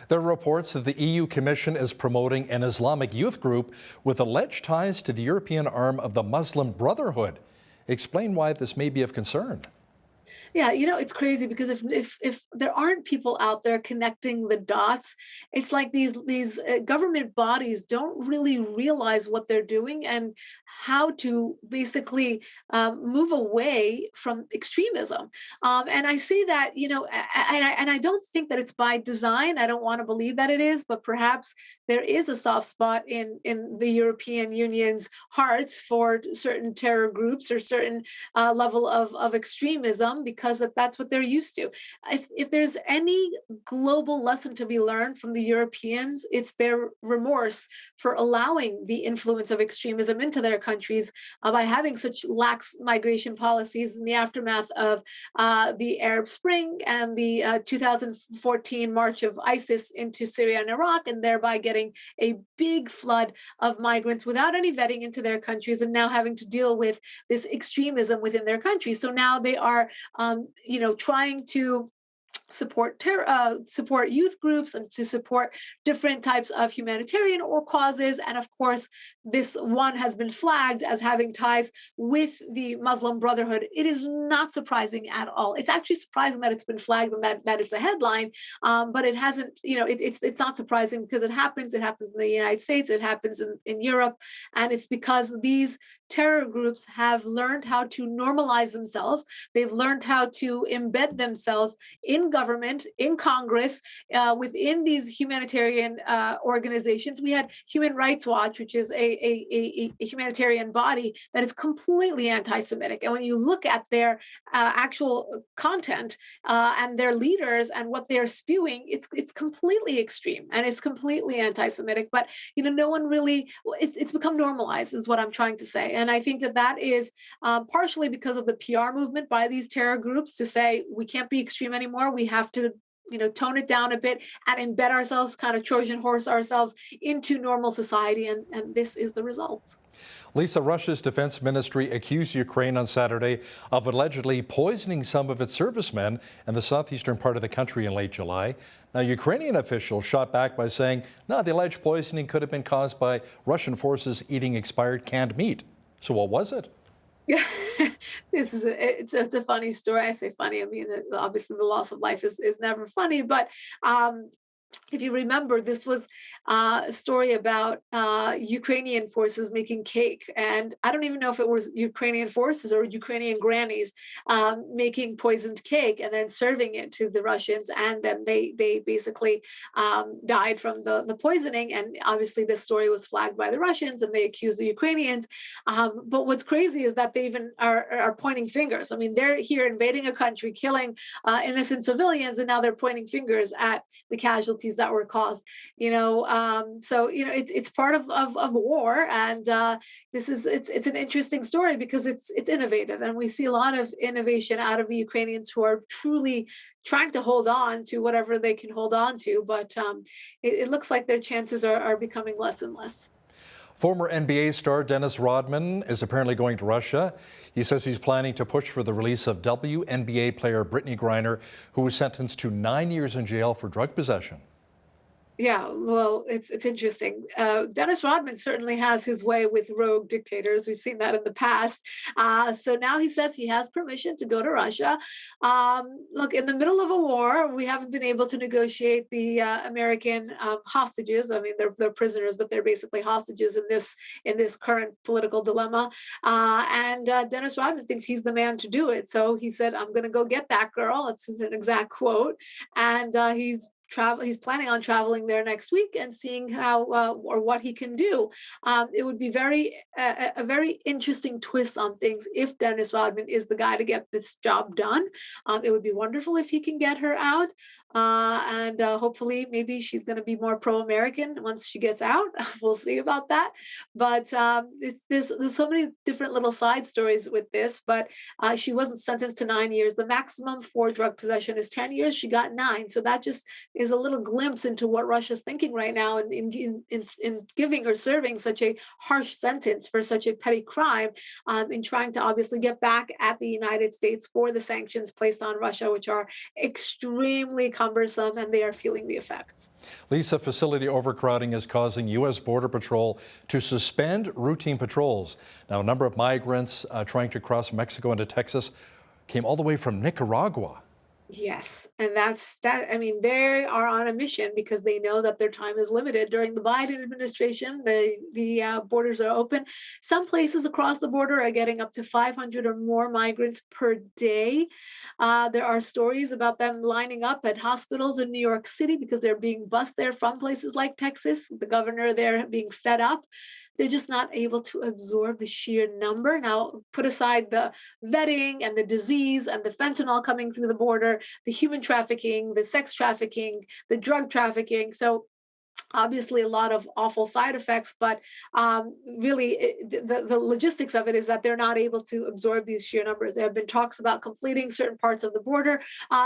There are reports that the EU Commission is promoting an Islamic youth group with alleged ties to the European arm of the Muslim Brotherhood. Explain why this may be of concern. Yeah, it's crazy because if there aren't people out there connecting the dots, it's like these government bodies don't really realize what they're doing and how to basically move away from extremism. And I see that, and I don't think that it's by design. I don't want to believe that it is, but perhaps there is a soft spot in the European Union's hearts for certain terror groups or certain level of extremism because that's what they're used to. If there's any global lesson to be learned from the Europeans, it's their remorse for allowing the influence of extremism into their countries by having such lax migration policies in the aftermath of the Arab Spring and the 2014 march of ISIS into Syria and Iraq, and thereby getting a big flood of migrants without any vetting into their countries, and now having to deal with this extremism within their country. So now they are, trying to support youth groups and to support different types of humanitarian or causes. And of course, this one has been flagged as having ties with the Muslim Brotherhood. It is not surprising at all. It's actually surprising that it's been flagged and that it's a headline, but it hasn't, it's not surprising because it happens. It happens in the United States. It happens in Europe. And it's because these terror groups have learned how to normalize themselves. They've learned how to embed themselves in government, in Congress, within these humanitarian organizations. We had Human Rights Watch, which is a humanitarian body that is completely anti-Semitic. And when you look at their actual content and their leaders and what they're spewing, it's completely extreme and it's completely anti-Semitic. But no one really, it's become normalized, is what I'm trying to say. And I think that is partially because of the PR movement by these terror groups to say we can't be extreme anymore. We have to tone it down a bit and embed ourselves, kind of Trojan horse ourselves into normal society. And this is the result. Lisa, Russia's defense ministry accused Ukraine on Saturday of allegedly poisoning some of its servicemen in the southeastern part of the country in late July. Now, Ukrainian officials shot back by saying, no, the alleged poisoning could have been caused by Russian forces eating expired canned meat. So what was it? Yeah, it's a funny story. I say funny. I mean, obviously the loss of life is never funny, but if you remember, this was a story about Ukrainian forces making cake. And I don't even know if it was Ukrainian forces or Ukrainian grannies making poisoned cake and then serving it to the Russians. And then they basically died from the poisoning. And obviously this story was flagged by the Russians and they accused the Ukrainians. But what's crazy is that they even are pointing fingers. I mean, they're here invading a country, killing innocent civilians, and now they're pointing fingers at the casualties that were caused. So it's part of war, and it's an interesting story because it's innovative, and we see a lot of innovation out of the Ukrainians who are truly trying to hold on to whatever they can hold on to, but it looks like their chances are becoming less and less. Former NBA star Dennis Rodman is apparently going to Russia. He says he's planning to push for the release of WNBA player Brittany Griner, who was sentenced to 9 years in jail for drug possession. Yeah, well, it's interesting. Dennis Rodman certainly has his way with rogue dictators. We've seen that in the past. So now he says he has permission to go to Russia. Look, in the middle of a war, we haven't been able to negotiate the American hostages. I mean, they're prisoners, but they're basically hostages in this current political dilemma. And Dennis Rodman thinks he's the man to do it. So he said, "I'm going to go get that girl." It's an exact quote, and he's planning on traveling there next week and seeing how or what he can do. It would be a very interesting twist on things if Dennis Rodman is the guy to get this job done. It would be wonderful if he can get her out. And hopefully maybe she's going to be more pro-American once she gets out. We'll see about that. But there's so many different little side stories with this, but she wasn't sentenced to 9 years. The maximum for drug possession is 10 years. She got 9. So that just is a little glimpse into what Russia's thinking right now in giving or serving such a harsh sentence for such a petty crime, in trying to obviously get back at the United States for the sanctions placed on Russia, which are extremely cumbersome, and they are feeling the effects. Lisa, facility overcrowding is causing U.S. Border Patrol to suspend routine patrols. Now, a number of migrants trying to cross Mexico into Texas came all the way from Nicaragua. Yes, and that's that. I mean, they are on a mission because they know that their time is limited. During the Biden administration, the borders are open. Some places across the border are getting up to 500 or more migrants per day. There are stories about them lining up at hospitals in New York City because they're being bused there from places like Texas. The governor there being fed up. They're just not able to absorb the sheer number. Now, put aside the vetting and the disease and the fentanyl coming through the border, the human trafficking, the sex trafficking, the drug trafficking. So obviously a lot of awful side effects, but really the logistics of it is that they're not able to absorb these sheer numbers. There have been talks about completing certain parts of the border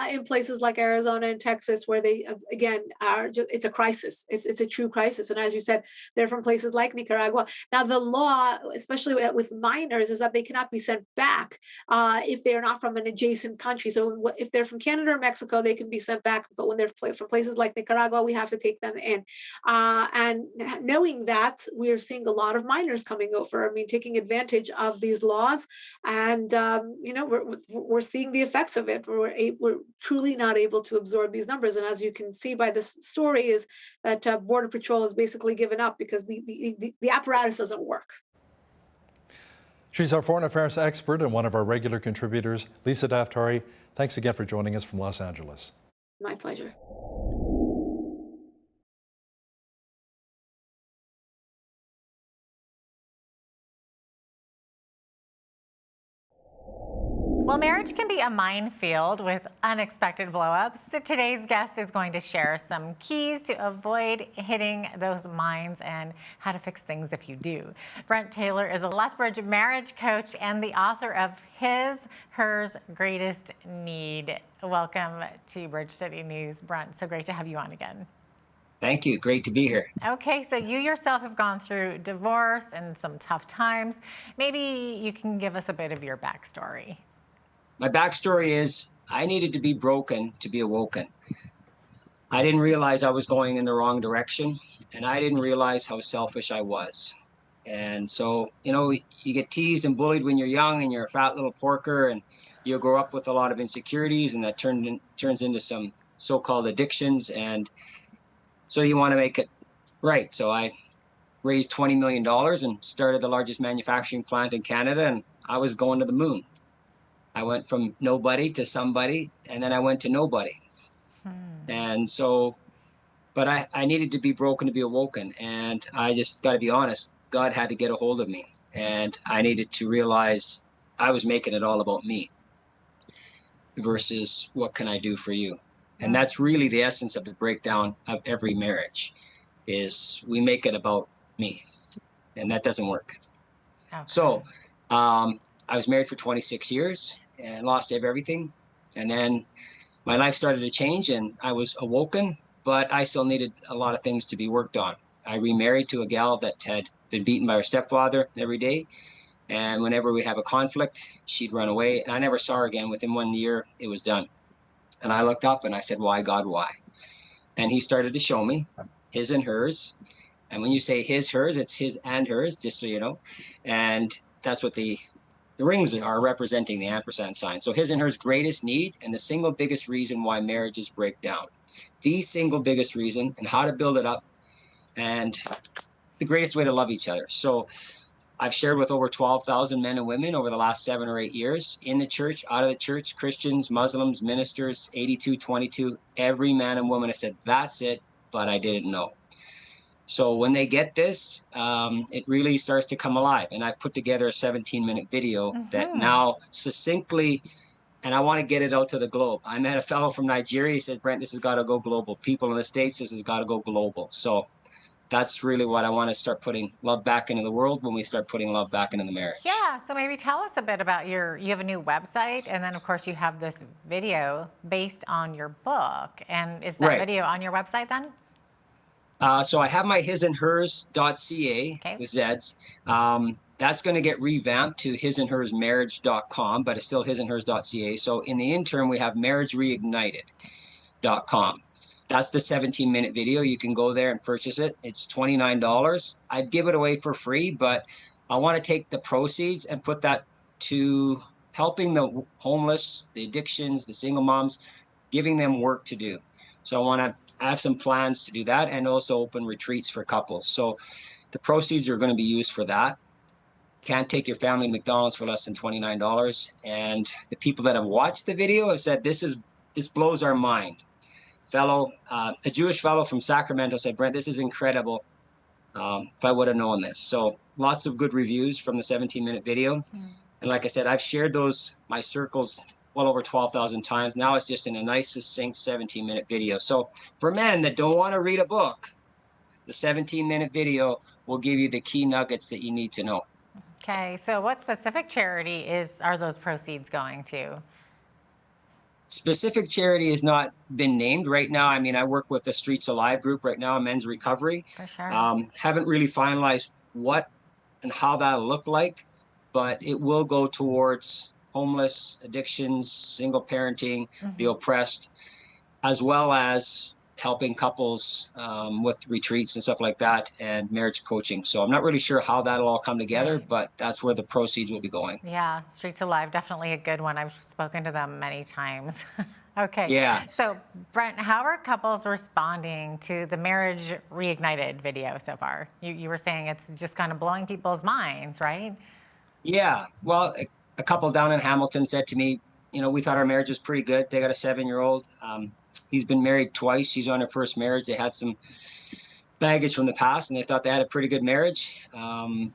in places like Arizona and Texas, where they, again, are just, it's a crisis. It's a true crisis. And as you said, they're from places like Nicaragua. Now, the law, especially with minors, is that they cannot be sent back if they are not from an adjacent country. So if they're from Canada or Mexico, they can be sent back. But when they're from places like Nicaragua, we have to take them in. And knowing that, we're seeing a lot of minors coming over. I mean, taking advantage of these laws, and we're seeing the effects of it. We're truly not able to absorb these numbers. And as you can see by this story, is that Border Patrol has basically given up because the apparatus doesn't work. She's our foreign affairs expert and one of our regular contributors, Lisa Daftari. Thanks again for joining us from Los Angeles. My pleasure. Well, marriage can be a minefield with unexpected blow-ups. So today's guest is going to share some keys to avoid hitting those mines and how to fix things if you do. Brent Taylor is a Lethbridge marriage coach and the author of Hers, Greatest Need. Welcome to Bridge City News, Brent. So great to have you on again. Thank you. Great to be here. Okay, so you yourself have gone through divorce and some tough times. Maybe you can give us a bit of your backstory. My backstory is I needed to be broken to be awoken. I didn't realize I was going in the wrong direction, and I didn't realize how selfish I was. And so, you get teased and bullied when you're young and you're a fat little porker, and you grow up with a lot of insecurities, and that turns into some so-called addictions. And so you want to make it right. So I raised $20 million and started the largest manufacturing plant in Canada, and I was going to the moon. I went from nobody to somebody, and then I went to nobody. And so, but I needed to be broken to be awoken. And I just got to be honest, God had to get a hold of me. And I needed to realize I was making it all about me versus what can I do for you? And that's really the essence of the breakdown of every marriage, is we make it about me. And that doesn't work. Okay. So I was married for 26 years. And lost everything. And then my life started to change and I was awoken, but I still needed a lot of things to be worked on. I remarried to a gal that had been beaten by her stepfather every day. And whenever we have a conflict, she'd run away. And I never saw her again. Within 1 year, it was done. And I looked up and I said, why, God, why? And he started to show me his and hers. And when you say his, hers, it's his and hers, just so you know. And that's what the rings are representing, the ampersand sign. So his and hers greatest need and the single biggest reason why marriages break down. The single biggest reason and how to build it up and the greatest way to love each other. So I've shared with over 12,000 men and women over the last 7 or 8 years in the church, out of the church, Christians, Muslims, ministers, 82-22, every man and woman has said, that's it, but I didn't know. So when they get this, it really starts to come alive. And I put together a 17-minute video that now succinctly, and I want to get it out to the globe. I met a fellow from Nigeria. He said, Brent, this has got to go global. People in the States, this has got to go global. So that's really what I want to start putting love back into the world when we start putting love back into the marriage. Yeah, so maybe tell us a bit about you have a new website, and then of course you have this video based on your book. And is that video on your website then? So I have my hisandhers.ca with Zeds. That's going to get revamped to hisandhersmarriage.com, but it's still hisandhers.ca. So in the interim, we have marriagereignited.com. That's the 17-minute video. You can go there and purchase it. It's $29. I'd give it away for free, but I want to take the proceeds and put that to helping the homeless, the addictions, the single moms, giving them work to do. So I have some plans to do that, and also open retreats for couples. So the proceeds are going to be used for that. Can't take your family to McDonald's for less than $29. And the people that have watched the video have said, this blows our mind. A Jewish fellow from Sacramento said, Brent, this is incredible. If I would have known this. So lots of good reviews from the 17-minute video. And like I said, I've shared my circles well over 12,000 times. Now it's just in a nice, succinct 17-minute video. So for men that don't want to read a book, the 17-minute video will give you the key nuggets that you need to know. Okay, so what specific charity are those proceeds going to? Specific charity has not been named right now. I mean, I work with the Streets Alive group right now, men's recovery. For sure. Haven't really finalized what and how that'll look like, but it will go towards homeless, addictions, single parenting, the oppressed, as well as helping couples with retreats and stuff like that, and marriage coaching. So I'm not really sure how that'll all come together, but that's where the proceeds will be going. Yeah, Streets Alive, definitely a good one. I've spoken to them many times. Okay. Yeah. So Brent, how are couples responding to the Marriage Reignited video so far? You were saying it's just kind of blowing people's minds, right? Yeah. Well, a couple down in Hamilton said to me, we thought our marriage was pretty good. They got a 7-year-old. He's been married twice. She's on her first marriage. They had some baggage from the past, and they thought they had a pretty good marriage.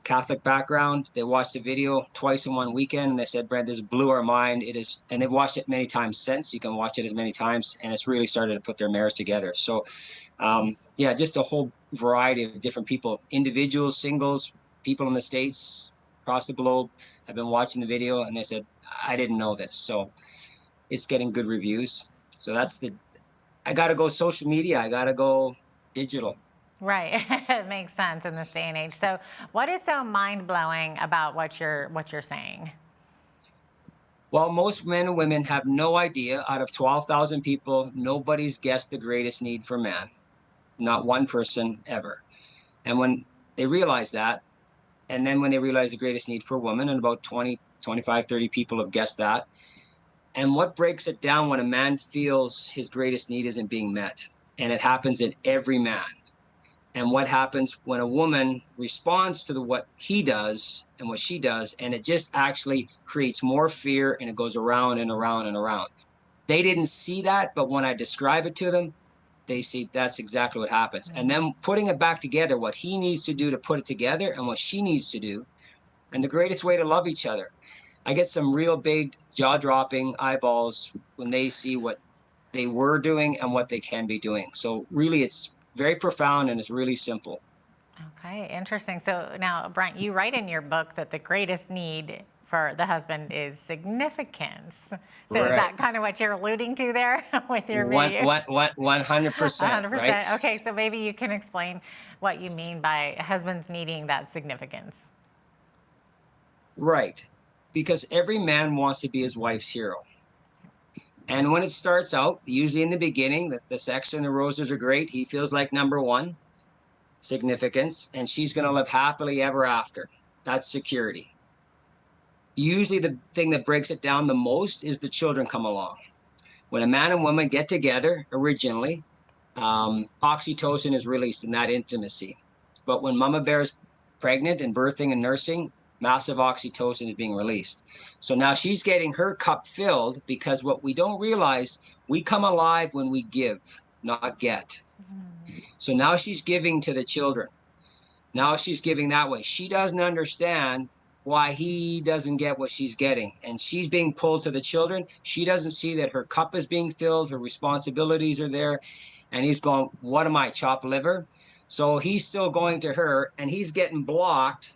Catholic background. They watched the video twice in one weekend, and they said, Brent, this blew our mind. It is, and they've watched it many times since. You can watch it as many times, and it's really started to put their marriage together. So, just a whole variety of different people, individuals, singles, people in the States, across the globe have been watching the video, and they said, I didn't know this. So it's getting good reviews. So I got to go social media. I got to go digital. Right. It makes sense in this day and age. So what is so mind-blowing about what you're saying? Well, most men and women have no idea. Out of 12,000 people, nobody's guessed the greatest need for man. Not one person ever. And when they realize that, and then when they realize the greatest need for women, and about 20, 25, 30 people have guessed that. And what breaks it down when a man feels his greatest need isn't being met? And it happens in every man. And what happens when a woman responds to what he does and what she does, and it just actually creates more fear, and it goes around and around and around. They didn't see that, but when I describe it to them, they see that's exactly what happens. And then putting it back together, what he needs to do to put it together and what she needs to do, and the greatest way to love each other. I get some real big jaw-dropping eyeballs when they see what they were doing and what they can be doing. So really, it's very profound, and it's really simple. Okay, interesting. So now, Brent, you write in your book that the greatest need for the husband is significance. So Right. Is that kind of what you're alluding to there with your video? 100%. 100%. Right? Okay, so maybe you can explain what you mean by husbands needing that significance. Right. Because every man wants to be his wife's hero. And when it starts out, usually in the beginning, the sex and the roses are great. He feels like number one, significance, and she's going to live happily ever after. That's security. Usually the thing that breaks it down the most is the children come along. When a man and woman get together originally, oxytocin is released in that intimacy. But when mama bear is pregnant and birthing and nursing, massive oxytocin is being released. So now she's getting her cup filled, because what we don't realize, we come alive when we give, not get. So now she's giving to the children. Now she's giving that way. She doesn't understand why he doesn't get what she's getting. And she's being pulled to the children. She doesn't see that her cup is being filled, her responsibilities are there. And he's going, what am I, chopped liver? So he's still going to her, and he's getting blocked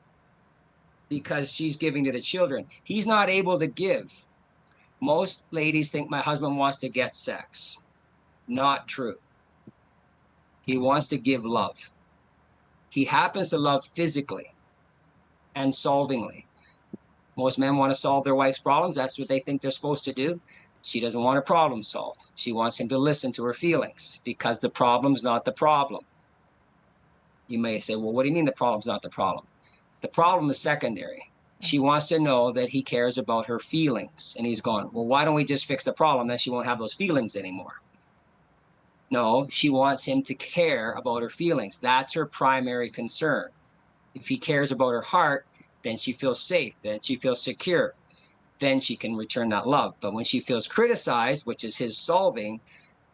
because she's giving to the children. He's not able to give. Most ladies think my husband wants to get sex. Not true. He wants to give love. He happens to love physically and solvingly. Most men want to solve their wife's problems. That's what they think they're supposed to do. She doesn't want her problem solved. She wants him to listen to her feelings, because the problem's not the problem. You may say, well, what do you mean the problem's not the problem? The problem is secondary. She wants to know that he cares about her feelings. And he's going, well, why don't we just fix the problem? Then she won't have those feelings anymore. No, she wants him to care about her feelings. That's her primary concern. If he cares about her heart, then she feels safe, then she feels secure, then she can return that love. But when she feels criticized, which is his solving,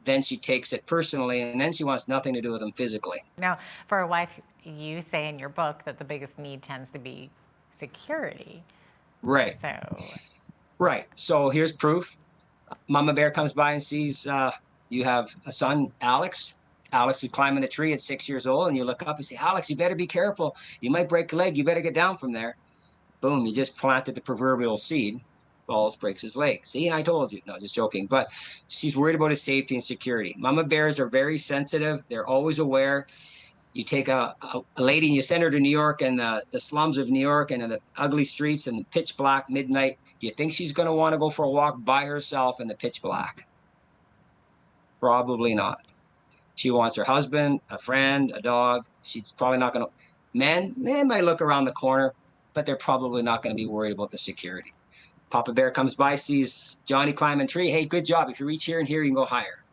then she takes it personally, and then she wants nothing to do with him physically. Now, for a wife, you say in your book that the biggest need tends to be security. Right. So here's proof. Mama Bear comes by and sees you have a son, Alex. Alex is climbing the tree at 6 years old, and you look up and say, Alex, you better be careful. You might break a leg. You better get down from there. Boom, you just planted the proverbial seed. Falls, breaks his leg. See, I told you. No, just joking. But she's worried about his safety and security. Mama bears are very sensitive. They're always aware. You take a lady and you send her to New York and the slums of New York and the ugly streets and the pitch black midnight. Do you think she's going to want to go for a walk by herself in the pitch black? Probably not. She wants her husband, a friend, a dog. She's probably not going to. Men, they might look around the corner, but they're probably not going to be worried about the security. Papa Bear comes by, sees Johnny climbing a tree. Hey, good job. If you reach here and here, you can go higher.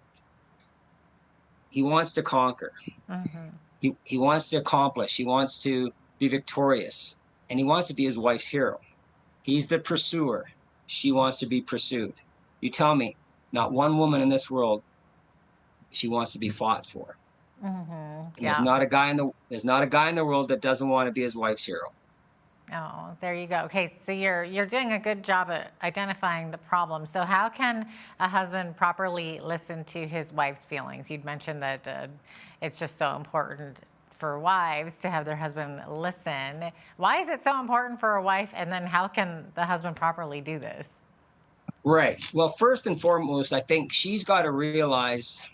He wants to conquer. Mm-hmm. He wants to accomplish. He wants to be victorious. And he wants to be his wife's hero. He's the pursuer. She wants to be pursued. You tell me, not one woman in this world she wants to be fought for. Mm-hmm. Yeah. There's not a guy in the world that doesn't want to be his wife's hero. Oh, there you go. Okay, so you're doing a good job at identifying the problem. So how can a husband properly listen to his wife's feelings? You'd mentioned that it's just so important for wives to have their husband listen. Why is it so important for a wife? And then how can the husband properly do this? Right. Well, first and foremost, I think she's got to realize,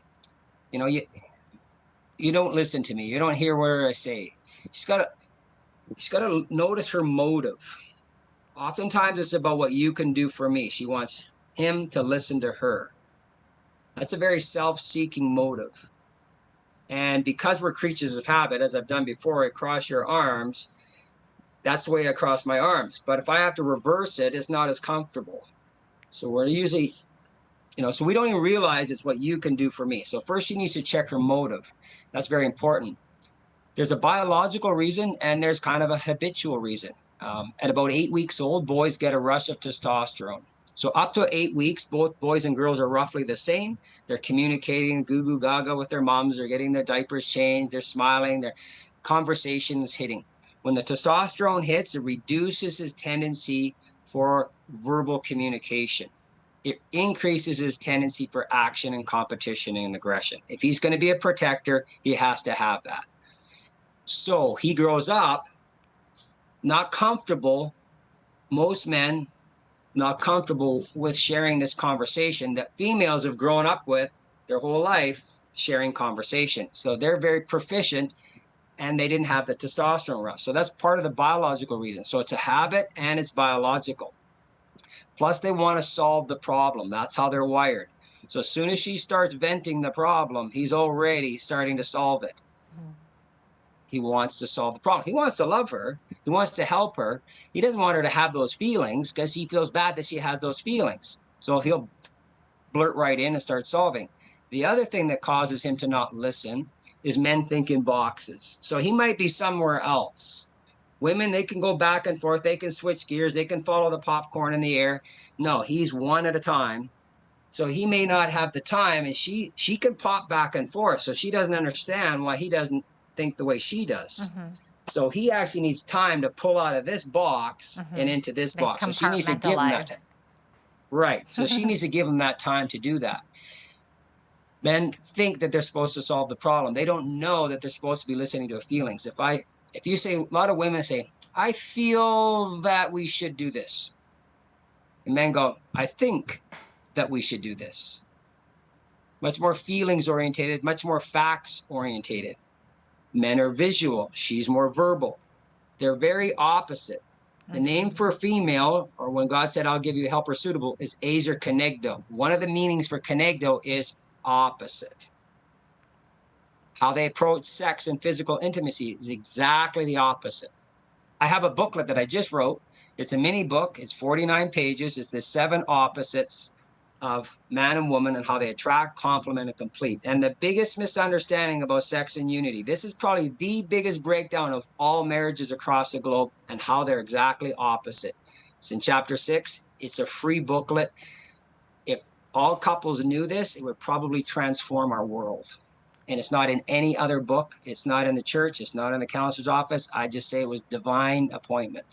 you don't listen to me. You don't hear what I say. She's got to notice her motive. Oftentimes it's about what you can do for me. She wants him to listen to her. That's a very self-seeking motive. And because we're creatures of habit, as I've done before, I cross your arms. That's the way I cross my arms. But if I have to reverse it, it's not as comfortable. So we're usually, so we don't even realize it's what you can do for me. So first she needs to check her motive. That's very important. There's a biological reason and there's kind of a habitual reason. At about 8 weeks old, boys get a rush of testosterone. So up to 8 weeks, both boys and girls are roughly the same. They're communicating goo goo gaga with their moms. They're getting their diapers changed. They're smiling. Their conversation is hitting. When the testosterone hits, it reduces his tendency for verbal communication. It increases his tendency for action and competition and aggression. If he's going to be a protector, he has to have that. So he grows up not comfortable, most men not comfortable with sharing this conversation that females have grown up with their whole life, sharing conversation. So they're very proficient and they didn't have the testosterone rush. So that's part of the biological reason. So it's a habit and it's biological. Plus they want to solve the problem. That's how they're wired. So as soon as she starts venting the problem, he's already starting to solve it. He wants to solve the problem. He wants to love her. He wants to help her. He doesn't want her to have those feelings because he feels bad that she has those feelings. So he'll blurt right in and start solving. The other thing that causes him to not listen is men think in boxes. So he might be somewhere else. Women, they can go back and forth. They can switch gears. They can follow the popcorn in the air. No, he's one at a time. So he may not have the time, and she can pop back and forth. So she doesn't understand why he doesn't think the way she does. Mm-hmm. So he actually needs time to pull out of this box and into this box. So she needs to give him that time. Right. So she needs to give him that time to do that. Men think that they're supposed to solve the problem. They don't know that they're supposed to be listening to their feelings. If you say, a lot of women say, I feel that we should do this. And men go, I think that we should do this. Much more feelings orientated, much more facts orientated. Men are visual. She's more verbal. They're very opposite. The name for a female, or when God said, I'll give you a helper suitable, is azer kenegdo. One of the meanings for kenegdo is opposite. How they approach sex and physical intimacy is exactly the opposite. I have a booklet that I just wrote. It's a mini book. It's 49 pages. It's the 7 opposites of man and woman and how they attract, complement, and complete. And the biggest misunderstanding about sex and unity, this is probably the biggest breakdown of all marriages across the globe and how they're exactly opposite. It's in chapter 6. It's a free booklet. If all couples knew this, it would probably transform our world. And it's not in any other book. It's not in the church. It's not in the counselor's office. I just say it was divine appointment.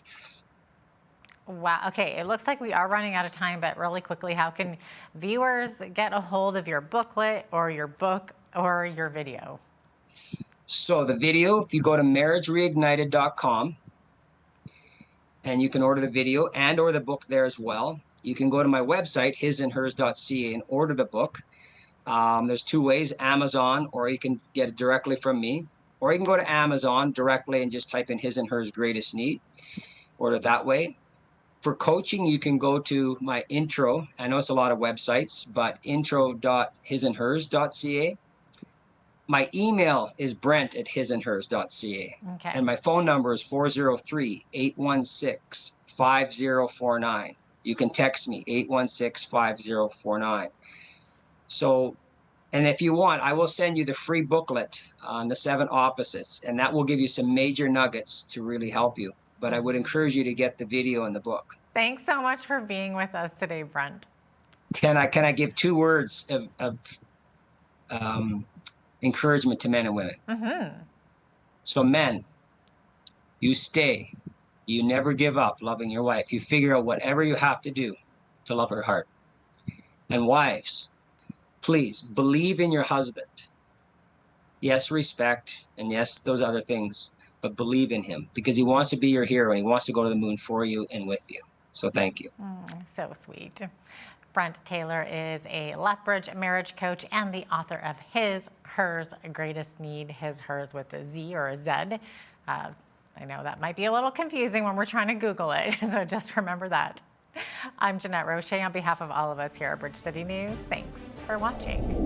Wow. Okay. It looks like we are running out of time, but really quickly, how can viewers get a hold of your booklet or your book or your video? So the video, if you go to marriagereignited.com, and you can order the video and or the book there as well. You can go to my website, hisandhers.ca, and order the book. There's 2 ways, Amazon, or you can get it directly from me. Or you can go to Amazon directly and just type in His and Hers Greatest Need. Order that way. For coaching, you can go to my intro. I know it's a lot of websites, but intro.hisandhers.ca. My email is brent@hisandhers.ca. Okay. And my phone number is 403-816-5049. You can text me, 816-5049. So, and if you want, I will send you the free booklet on the 7 opposites, and that will give you some major nuggets to really help you. But I would encourage you to get the video and the book. Thanks so much for being with us today, Brent. Can I give 2 words of encouragement to men and women? Mm-hmm. So men, you stay. You never give up loving your wife. You figure out whatever you have to do to love her heart. And wives, please believe in your husband. Yes, respect, and yes, those other things, but believe in him because he wants to be your hero and he wants to go to the moon for you and with you. So thank you. So sweet. Brent Taylor is a Lethbridge marriage coach and the author of His, Hers, Greatest Need, His, Hers with a Z or a Z. I know that might be a little confusing when we're trying to Google it, so just remember that. I'm Jeanette Roche on behalf of all of us here at Bridge City News. Thanks for watching.